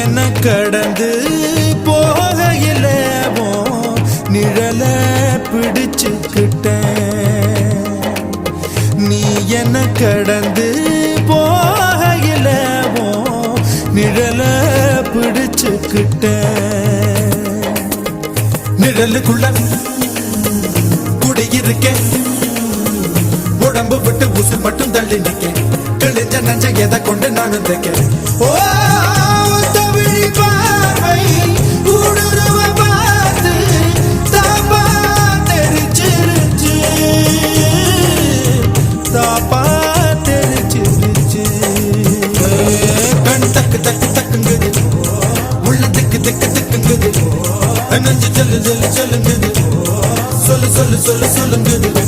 என்ன கடந்து போகையில நிழல பிடிச்சுக்கிட்டேன். நீ என்ன கடந்து போகையில நிழல பிடிச்சுக்கிட்டேன். நிழலுக்குள்ள குடியிருக்கேன், உடம்பு விட்டு உசு மட்டும் தள்ளி நிக்க, கிழிஞ்ச நஞ்ச எதை கொண்டு நானும் தைக்க. ஓ தமிழ் பார்வை ஊடுருவ பார்த்து தாப்பா தெரிச்சிருச்சு, தாப்பா தெரிச்சிருச்சு. கண் தக்கு தக்கு தக்குங்குது, உள்ள திக்கு திக்கு திக்குங்குது, நஞ்சு சொல்லு சொல்லு சொல்லுங்குது, சொல்லு சொல்லு சொல்லு சொல்லுங்குது.